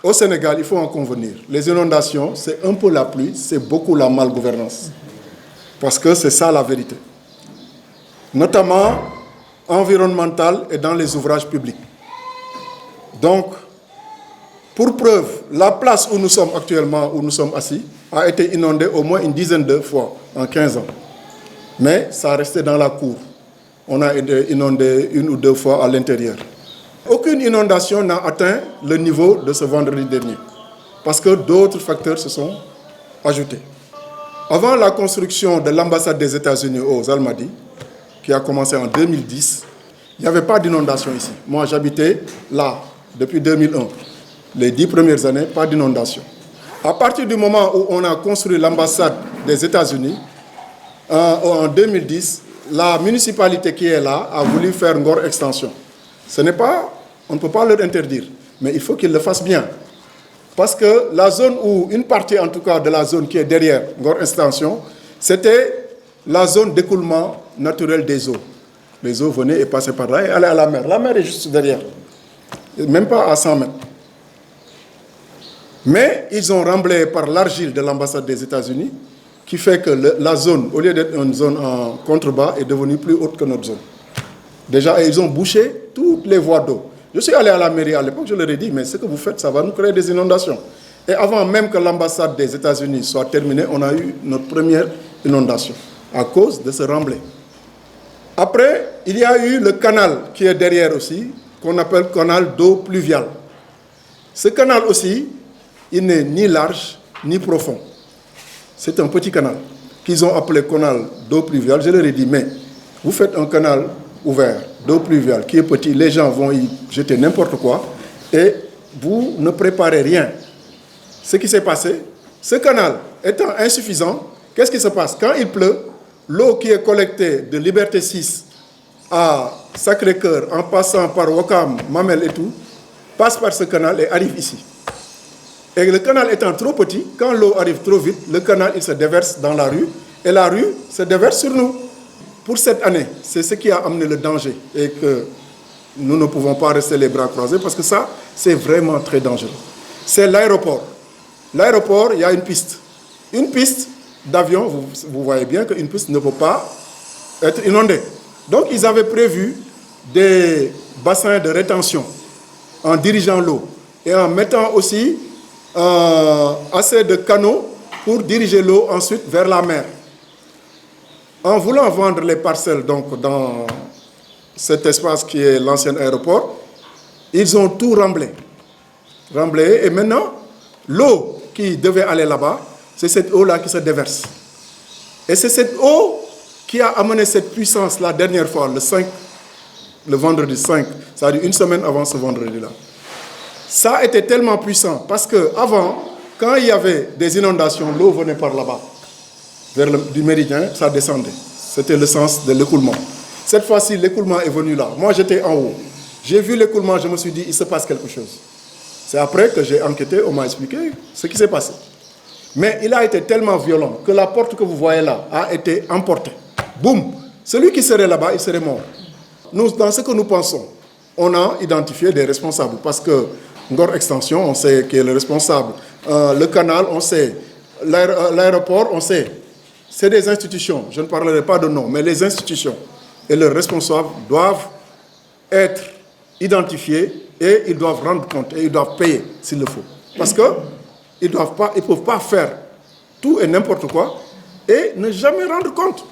Au Sénégal, il faut en convenir. Les inondations, c'est un peu la pluie, c'est beaucoup la malgouvernance. Parce que c'est ça la vérité. Notamment environnementale et dans les ouvrages publics. Donc, pour preuve, la place où nous sommes actuellement, où nous sommes assis, a été inondée au moins une dizaine de fois en 15 ans. Mais ça restait dans la cour. On a été inondé 1 ou 2 fois à l'intérieur. Aucune inondation n'a atteint le niveau de ce vendredi dernier, parce que d'autres facteurs se sont ajoutés. Avant la construction de l'ambassade des États-Unis aux Almadies, qui a commencé en 2010, il n'y avait pas d'inondation ici. Moi, j'habitais là depuis 2001. Les 10 premières années, pas d'inondation. À partir du moment où on a construit l'ambassade des États-Unis, en 2010, la municipalité qui est là a voulu faire Ngor Extension. On ne peut pas leur interdire, mais il faut qu'ils le fassent bien. Parce que la zone où, une partie en tout cas de la zone qui est derrière Ngor Extension, c'était la zone d'écoulement naturel des eaux. Les eaux venaient et passaient par là et allaient à la mer. La mer est juste derrière, même pas à 100 mètres. Mais ils ont remblayé par l'argile de l'ambassade des États-Unis, qui fait que la zone, au lieu d'être une zone en contrebas, est devenue plus haute que notre zone. Déjà, ils ont bouché toutes les voies d'eau. Je suis allé à la mairie à l'époque, je leur ai dit, mais ce que vous faites, ça va nous créer des inondations. Et avant même que l'ambassade des États-Unis soit terminée, on a eu notre première inondation à cause de ce remblai. Après, il y a eu le canal qui est derrière aussi, qu'on appelle canal d'eau pluviale. Ce canal aussi, il n'est ni large ni profond. C'est un petit canal qu'ils ont appelé canal d'eau pluviale. Je leur ai dit, mais vous faites un canal ouvert d'eau pluviale qui est petit, les gens vont y jeter n'importe quoi et vous ne préparez rien. Ce qui s'est passé, ce canal étant insuffisant, qu'est-ce qui se passe? Quand il pleut, l'eau qui est collectée de Liberté 6 à Sacré-Cœur, en passant par Ouakam, Mamel et tout, passe par ce canal et arrive ici. Et le canal étant trop petit, quand l'eau arrive trop vite, le canal il se déverse dans la rue et la rue se déverse sur nous. Pour cette année, c'est ce qui a amené le danger et que nous ne pouvons pas rester les bras croisés parce que ça, c'est vraiment très dangereux. C'est l'aéroport. L'aéroport, il y a une piste. Une piste d'avion, vous voyez bien qu'une piste ne peut pas être inondée. Donc, ils avaient prévu des bassins de rétention en dirigeant l'eau et en mettant aussi assez de canaux pour diriger l'eau ensuite vers la mer. En voulant vendre les parcelles donc, dans cet espace qui est l'ancien aéroport, ils ont tout remblayé. Et maintenant, l'eau qui devait aller là-bas, c'est cette eau-là qui se déverse. Et c'est cette eau qui a amené cette puissance la dernière fois, le vendredi 5, c'est-à-dire une semaine avant ce vendredi-là. Ça a été tellement puissant parce qu'avant, quand il y avait des inondations, l'eau venait par là-bas. Du méridien, ça descendait. C'était le sens de l'écoulement. Cette fois-ci, l'écoulement est venu là. Moi, j'étais en haut. J'ai vu l'écoulement, je me suis dit, il se passe quelque chose. C'est après que j'ai enquêté, on m'a expliqué ce qui s'est passé. Mais il a été tellement violent que la porte que vous voyez là a été emportée. Boum! Celui qui serait là-bas, il serait mort. Nous, dans ce que nous pensons, on a identifié des responsables parce que Ngor Extension, on sait qui est le responsable. Le canal, on sait. L'aéroport, on sait. C'est des institutions, je ne parlerai pas de nom, mais les institutions et leurs responsables doivent être identifiés et ils doivent rendre compte et ils doivent payer s'il le faut. Parce qu'ils ne peuvent pas faire tout et n'importe quoi et ne jamais rendre compte.